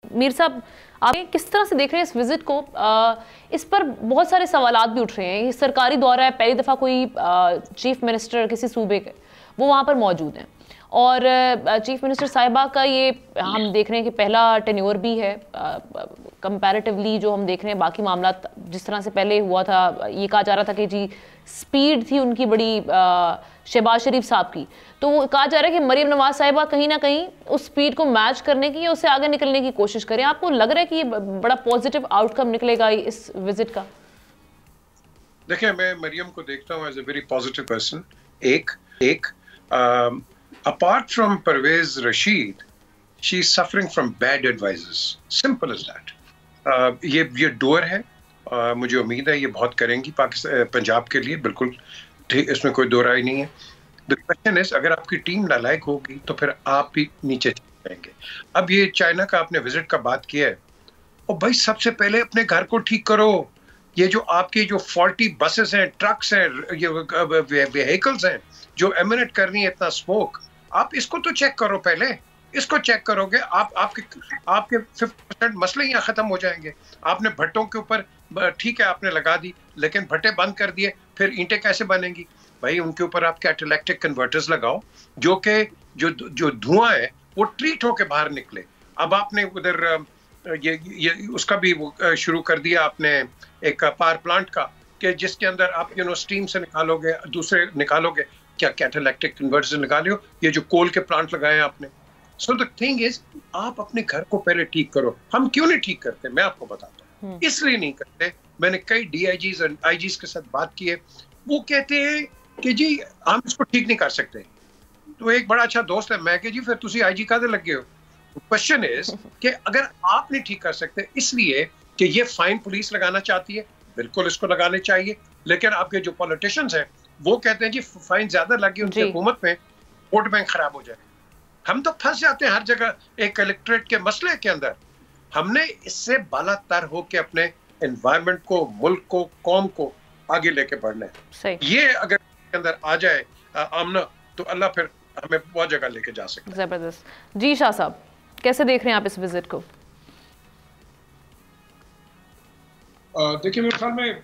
मीर साहब, आप किस तरह से देख रहे हैं इस विजिट को? इस पर बहुत सारे सवालात भी उठ रहे हैं। ये सरकारी दौरा है, पहली दफ़ा कोई चीफ मिनिस्टर किसी सूबे के वो वहाँ पर मौजूद हैं, और चीफ मिनिस्टर साहिबा का ये हम देख रहे हैं कि पहला टेन्योर भी है। कंपैरेटिवली जो हम देख रहे हैं बाकी मामला जिस तरह से पहले हुआ था, ये कहा जा रहा था कि जी स्पीड थी उनकी बड़ी शहबाज शरीफ साहब की, तो वो कहा जा रहा है कि मरीम नवाज साहिबा कहीं ना कहीं उस स्पीड को मैच करने की या उससे आगे निकलने की कोशिश करें। आपको लग रहा है कि ये बड़ा पॉजिटिव आउटकम निकलेगा इस विजिट का? देखिए, मैं मरियम को देखता हूँ as a very positive person. एक apart from Parvez Rashid, she is suffering from bad advisers, simple as that. ये डोर है, मुझे उम्मीद है ये बहुत करेंगी पाकिस्तान पंजाब के लिए, बिल्कुल ठीक, इसमें कोई दो राय नहीं है। द क्वेश्चन इज, अगर आपकी टीम नालायक होगी तो फिर आप भी नीचे जाएंगे। अब ये चाइना का आपने विजिट का बात किया है, और भाई सबसे पहले अपने घर को ठीक करो। ये जो आपकी जो फॉल्टी बसेस हैं, ट्रक्स हैं, ये व्हीकल्स हैं जो एमिनेट कर रही है इतना स्मोक, आप इसको तो चेक करो पहले। इसको चेक करोगे आपके 50% मसले यहाँ खत्म हो जाएंगे। आपने भट्टों के ऊपर ठीक है आपने लगा दी, लेकिन भट्टे बंद कर दिए, फिर ईंटें कैसे बनेंगी? भाई उनके ऊपर आप कैटालिटिक कन्वर्टर्स लगाओ, जो कि जो धुआं है वो ट्रीट होके बाहर निकले। अब आपने उधर ये उसका भी शुरू कर दिया आपने, एक पावर प्लांट का, कि जिसके अंदर आप स्टीम से निकालोगे, दूसरे निकालोगे, क्या कैटालिटिक कन्वर्टर्स निकालियो, ये जो कोल के प्लांट लगाए आपने। सो द थिंग इज, आप अपने घर को पहले ठीक करो। हम क्यों नहीं ठीक करते, मैं आपको बताता हूँ। इसलिए नहीं करते, मैंने कई डीआईजीज और आईजीज के साथ बात की है, वो कहते हैं कि जी हम इसको ठीक नहीं कर सकते। तो एक बड़ा अच्छा दोस्त है, मैं कि जी फिर तुसी आईजी कादे लगे हो? क्वेश्चन इज कि अगर आप नहीं ठीक कर सकते, इसलिए कि ये फाइन पुलिस लगाना चाहती है, बिल्कुल इसको लगाने चाहिए, लेकिन आपके जो पॉलिटिशियंस हैं वो कहते हैं जी फाइन ज्यादा लगी उनकी हुकूमत में, वोट बैंक खराब हो जाए। हम तो फंस जाते हैं हर जगह एक कलेक्ट्रेट के मसले के अंदर। हमने इससे बालातर होकर अपने एनवायरनमेंट को, मुल्क को, कौम को आगे लेके बढ़ना है। ये अगर अंदर आ जाए आमना, तो अल्लाह फिर हमें बहुत जगह लेके जा सकता है। जबरदस्त। जी शाह साहब, कैसे देख रहे हैं आप इस विजिट को? देखिए, मेरे ख्याल में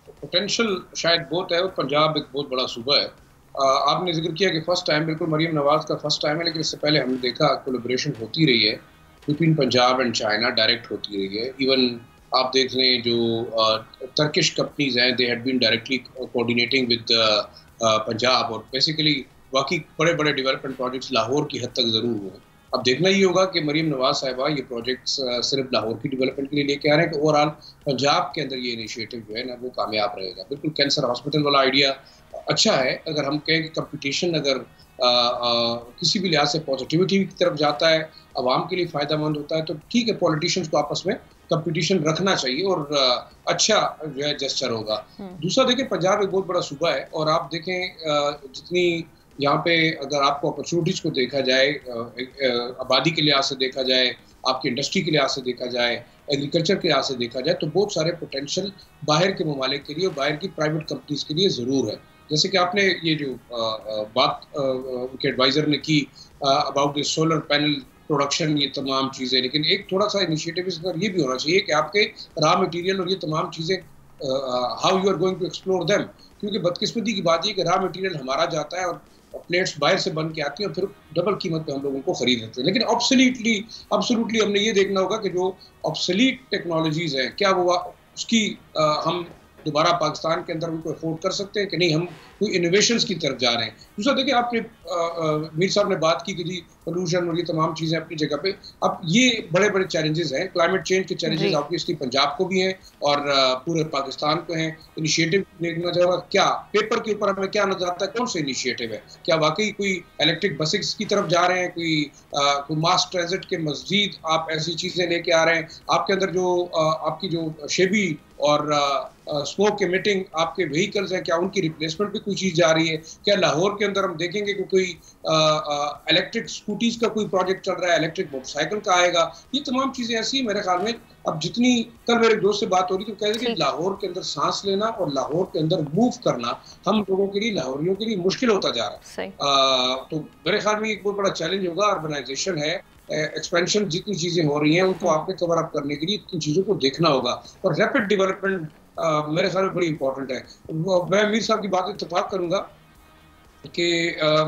पोटेंशियल शायद बहुत है, और पंजाब एक बहुत बड़ा सूबा है। आपने जिक्र किया कि फर्स्ट टाइम, बिल्कुल मरीम नवाज का फर्स्ट टाइम है, लेकिन इससे पहले हमने देखा कोलैबोरेशन होती रही है between Punjab and China, direct होती रही है। इवन आप देख रहे हैं जो टर्किश कंपनीज हैं, they had been directly coordinating with Punjab, और बेसिकली बाकी बड़े बड़े डेवलपमेंट प्रोजेक्ट्स लाहौर की हद तक ज़रूर हुए। अब देखना ये होगा कि मरीम नवाज साहिबा ये प्रोजेक्ट्स सिर्फ लाहौर की डेवलपमेंट के लिए लेके आ रहे हैं, कि ओवरऑल पंजाब के अंदर ये इनिशिएटिव जो है ना वो कामयाब रहेगा। बिल्कुल कैंसर हॉस्पिटल वाला आइडिया अच्छा है। अगर हम कहें कि कंपटीशन अगर किसी भी लिहाज से पॉजिटिविटी की तरफ जाता है, आवाम के लिए फ़ायदा मंद होता है, तो ठीक है, पॉलिटिशियंस को आपस में कंपटीशन रखना चाहिए, और अच्छा जो है जेस्चर होगा। दूसरा देखिए, पंजाब एक बहुत बड़ा सूबा है, और आप देखें जितनी यहाँ पे अगर आपको अपॉर्चुनिटीज़ को देखा जाए, आबादी के लिहाज से देखा जाए, आपकी इंडस्ट्री के लिहाज से देखा जाए, एग्रीकल्चर के लिहाज से देखा जाए, तो बहुत सारे पोटेंशियल बाहर के ममालिक के लिए और बाहर की प्राइवेट कंपनीज के लिए ज़रूर है। जैसे कि आपने ये जो बात उनके एडवाइज़र ने की about the solar panel production, ये तमाम चीज़ें, लेकिन एक थोड़ा सा इनिशिएटिव इस पर ये भी होना चाहिए कि आपके रॉ मटेरियल और ये तमाम चीज़ें how you are going to explore them, क्योंकि बदकिस्मती की बात ये कि रॉ मटेरियल हमारा जाता है और प्लेट्स बाहर से बन के आती हैं, और फिर डबल कीमत पे हम लोगों को खरीद लेते हैं। लेकिन ऑब्सोल्युटली हमने ये देखना होगा कि जो ऑब्सोलीट टेक्नोलॉजीज़ हैं, क्या वो उसकी हम दोबारा पाकिस्तान के अंदर उनको अफोर्ड कर सकते हैं कि नहीं, हम कोई इनोवेशंस की तरफ जा रहे हैं। दूसरा देखिए, आपने मीर साहब ने बात की कि जी पोल्यूशन और ये तमाम चीज़ें अपनी जगह पे, अब ये बड़े बड़े चैलेंजेस हैं। क्लाइमेट चेंज के चैलेंजेस ऑब्वियसली पंजाब को भी हैं और पूरे पाकिस्तान को हैं। इनिशिएटिव देखना चाहिए, क्या पेपर के ऊपर हमें क्या नजर आता है, कौन सा इनिशिएटिव है, क्या वाकई कोई इलेक्ट्रिक बसेस की तरफ जा रहे हैं, कोई मास ट्रांजिट के मज़ीद आप ऐसी चीज़ें लेके आ रहे हैं, आपके अंदर जो आपकी जो शेबी और स्मोक एमिटिंग आपके व्हीकल्स हैं, क्या उनकी रिप्लेसमेंट पे कोई चीज़ जा रही है? क्या लाहौर के अंदर हम देखेंगे कि कोई इलेक्ट्रिक स्कूटीज़ का कोई प्रोजेक्ट चल रहा है, इलेक्ट्रिक मोटरसाइकिल का आएगा? ये तमाम चीज़ें ऐसी हैं मेरे ख्याल में। अब जितनी कल मेरे दोस्त से बात हो रही तो कह रहे कि लाहौर के अंदर सांस लेना और लाहौर के अंदर मूव करना हम लोगों के लिए, लाहौरियों के लिए मुश्किल होता जा रहा है। तो मेरे ख्याल में एक बहुत बड़ा चैलेंज होगा। अर्बनाइजेशन है, एक्सपेंशन जितनी चीज़ें हो रही हैं उनको आपने कवर अप करने के लिए इन चीज़ों को देखना होगा। और रैपिड डेवलपमेंट मेरे ख्याल में बड़ी इंपॉर्टेंट है। मैं मीर साहब की बात इत्तेफाक करूँगा कि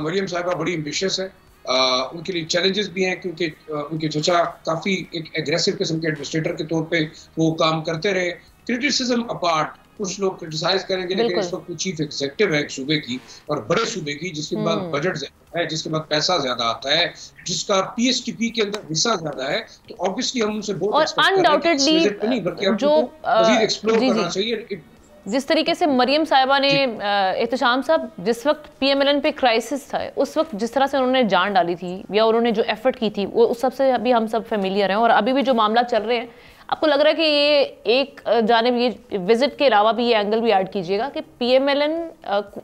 मरियम साहिबा बड़ी एम्बिशियस है। उनके लिए चैलेंजेस भी हैं क्योंकि उनके चचा काफ़ी एक एग्रेसिव किस्म के एडमिनिस्ट्रेटर के तौर पे वो काम करते रहे। क्रिटिसिज्म अपार्ट, कुछ लोग क्रिटिसाइज करेंगे, लेकिन इस वक्त चीफ एग्जीक्यूटिव है एक सूबे की और बड़े सूबे की, जिसके पास बजट ज्यादा है, जिसके पास पैसा ज्यादा आता है, जिसका पीएसटीपी के अंदर हिस्सा ज्यादा है, तो ऑब्वियसली हम उनसे बहुत अनडाउटेडली जो एक्सप्लोर करना चाहिए। जिस तरीके से मरियम साहिबा ने एहतशाम साहब जिस वक्त पीएमएलएन पे क्राइसिस था, उस वक्त जिस तरह से उन्होंने जान डाली थी या उन्होंने जो एफर्ट की थी, वो उस सबसे अभी हम सब फेमिलियर हैं। और अभी भी जो मामला चल रहे हैं, आपको लग रहा है कि ये एक जानिब, ये विजिट के अलावा भी ये एंगल भी ऐड कीजिएगा कि PMLN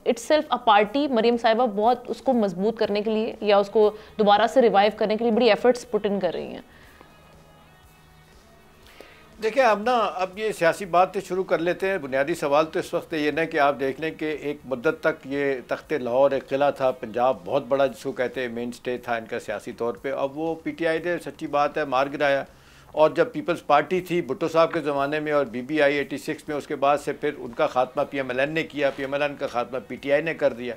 itself a party, Maryam साहिबा बहुत उसको मजबूत करने के लिए या उसको दोबारा से रिवाइव करने के लिए बड़ी एफर्ट्स पुट इन कर रही हैं। देखिए अब ये सियासी बात तो शुरू कर लेते हैं। बुनियादी सवाल तो इस वक्त ये ना कि आप देख लें कि एक मुद्दत तक ये तख्ते लाहौर एक किला था, पंजाब बहुत बड़ा जिसको कहते हैं मेन स्टे था इनका सियासी तौर पे। अब वो पीटीआई ने सच्ची बात है मार गिराया। और जब पीपल्स पार्टी थी भुट्टो साहब के ज़माने में और बीबीआई 86 में, उसके बाद से फिर उनका खात्मा पीएमएलएन ने किया, पीएमएलएन का खात्मा पीटीआई ने कर दिया।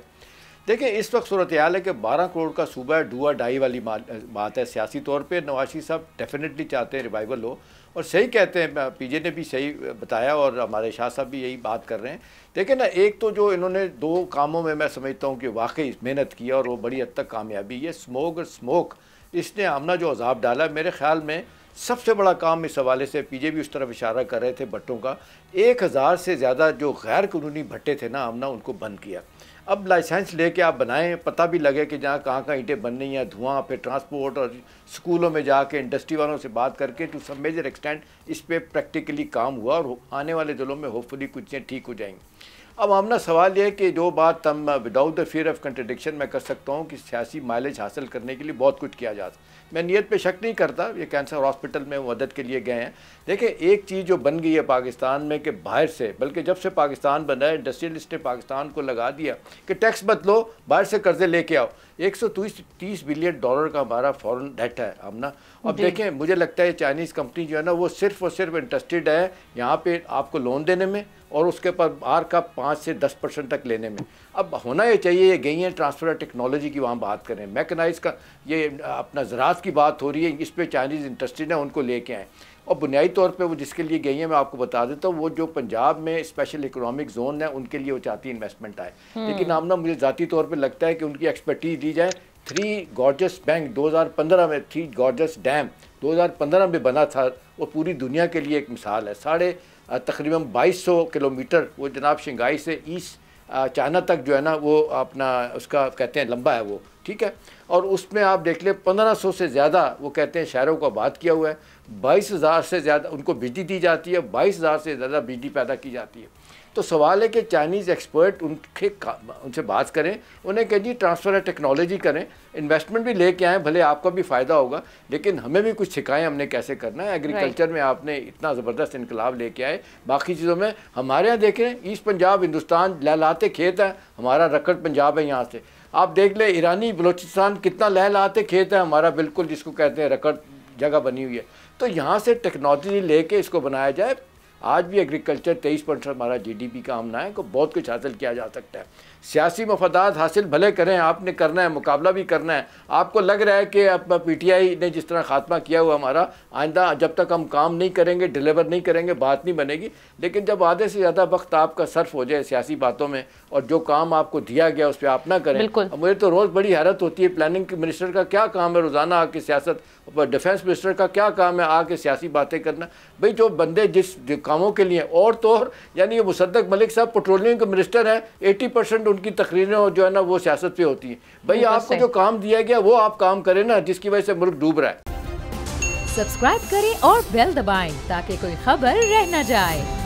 देखिए इस वक्त सूरत हाल है कि 12 करोड़ का सूबा है, डुआ डाई वाली बात है सियासी तौर पे। नवाज शरीफ साहब डेफिनेटली चाहते हैं रिवाइवल हो, और सही कहते हैं, पीजे ने भी सही बताया और हमारे शाह साहब भी यही बात कर रहे हैं। देखिए ना, एक तो जो इन्होंने 2 कामों में मैं समझता हूँ कि वाकई मेहनत की और वो बड़ी हद तक कामयाबी, ये स्मोक इसने आमना जो अजाब डाला, मेरे ख्याल में सबसे बड़ा काम इस हवाले से, पीजे भी उस तरफ इशारा कर रहे थे भट्टों का, 1000 से ज़्यादा जो गैर कानूनी भट्टे थे ना आमना, उनको बंद किया। अब लाइसेंस लेके आप बनाएं, पता भी लगे कि जहाँ कहाँ ईंटें बन रही हैं, धुआं, फिर ट्रांसपोर्ट, और स्कूलों में जाके इंडस्ट्री वालों से बात करके टू सम मेजर एक्सटेंट इस पर प्रैक्टिकली काम हुआ और आने वाले दिनों में होपफुली कुछ चीज़ें ठीक हो जाएंगी। अब आमना सवाल ये है कि जो बात हम without the fear of contradiction मैं कर सकता हूँ कि सियासी माइलेज हासिल करने के लिए बहुत कुछ किया जा सकता। मैं नीयत पे शक नहीं करता, ये कैंसर हॉस्पिटल में मदद के लिए गए हैं। देखिए एक चीज़ जो बन गई है पाकिस्तान में कि बाहर से, बल्कि जब से पाकिस्तान बना है, इंडस्ट्रियलिस्ट ने पाकिस्तान को लगा दिया कि टैक्स बदलो, बाहर से कर्जे लेके आओ। 130 बिलियन डॉलर का हमारा फॉरेन डेट है हमना। अब देखें, मुझे लगता है चाइनीज़ कंपनी जो है ना, वो सिर्फ और सिर्फ इंटरेस्टेड है यहाँ पे आपको लोन देने में और उसके पर बाहर का 5 से 10% तक लेने में। अब होना ये चाहिए, ये गई है ट्रांसफ़र टेक्नोलॉजी की, वहाँ बात करें मैकेनाइज का, ये अपना ज़राअत की बात हो रही है, इस पर चाइनीज़ इंटरेस्टेड है, उनको लेके आएँ। और बुनियादी तौर पे वो जिसके लिए गई है मैं आपको बता देता हूँ, वो जो पंजाब में स्पेशल इकोनॉमिक जोन है उनके लिए वो चाहती इन्वेस्टमेंट आए। लेकिन आमना मुझे ज़ाती तौर पे लगता है कि उनकी एक्सपर्टीज दी जाए। 3 गॉर्जस बैंक 2015 में, 3 गॉर्जस डैम 2015 में बना था, वो पूरी दुनिया के लिए एक मिसाल है। तकरीबन 2200 किलोमीटर वो जनाब शंघाई से ईस्ट चाइना तक जो है ना, वो अपना उसका कहते हैं लंबा है वो, ठीक है। और उसमें आप देख ले 1500 से ज़्यादा वो कहते हैं शहरों को आबाद किया हुआ है। 22,000 से ज़्यादा उनको बिजली दी जाती है, 22,000 से ज़्यादा बिजली पैदा की जाती है। तो सवाल है कि चाइनीज़ एक्सपर्ट उनसे बात करें, उन्हें कहें जी ट्रांसफ़र टेक्नोलॉजी करें, इन्वेस्टमेंट भी लेके आएँ, भले आपका भी फ़ायदा होगा, लेकिन हमें भी कुछ सिखाएं हमने कैसे करना है। एग्रीकल्चर में आपने इतना ज़बरदस्त इनकलाब लेके आए, बाकी चीज़ों में हमारे यहाँ देखें, ईस्ट पंजाब हिंदुस्तान लहलाते खेत है, हमारा रकड़ पंजाब है। यहाँ से आप देख ले ईरानी बलोचिस्तान कितना लहलाते खेत है, हमारा बिल्कुल जिसको कहते हैं रकड़ जगह बनी हुई है। तो यहाँ से टेक्नोलॉजी लेके इसको बनाया जाए। आज भी एग्रीकल्चर 23% हमारा जीडीपी का आमना है, को बहुत कुछ हासिल किया जा सकता है। सियासी मफादात हासिल भले करें, आपने करना है, मुकाबला भी करना है। आपको लग रहा है कि अब पीटीआई ने जिस तरह खात्मा किया हुआ हमारा, आइंदा जब तक हम काम नहीं करेंगे, डिलीवर नहीं करेंगे, बात नहीं बनेगी। लेकिन जब आधे से ज़्यादा वक्त आपका सर्फ हो जाए सियासी बातों में और जो काम आपको दिया गया उस पर आप ना करें। मुझे तो रोज़ बड़ी हैरत होती है, प्लानिंग मिनिस्टर का क्या काम है रोज़ाना आके सियासत, डिफेंस मिनिस्टर का क्या काम है आके सियासी बातें करना। भाई जो बंदे जिस कामों के लिए, और तो और यानी मुसद्दक मलिक साहब पेट्रोलियम के मिनिस्टर हैं, 80% उनकी तकरीरें जो है ना वो सियासत पे होती हैं। भाई आपको जो काम दिया गया वो आप काम करें ना, जिसकी वजह से मुल्क डूब रहा है। सब्सक्राइब करें और बेल दबाएं ताकि कोई खबर रह न जाए।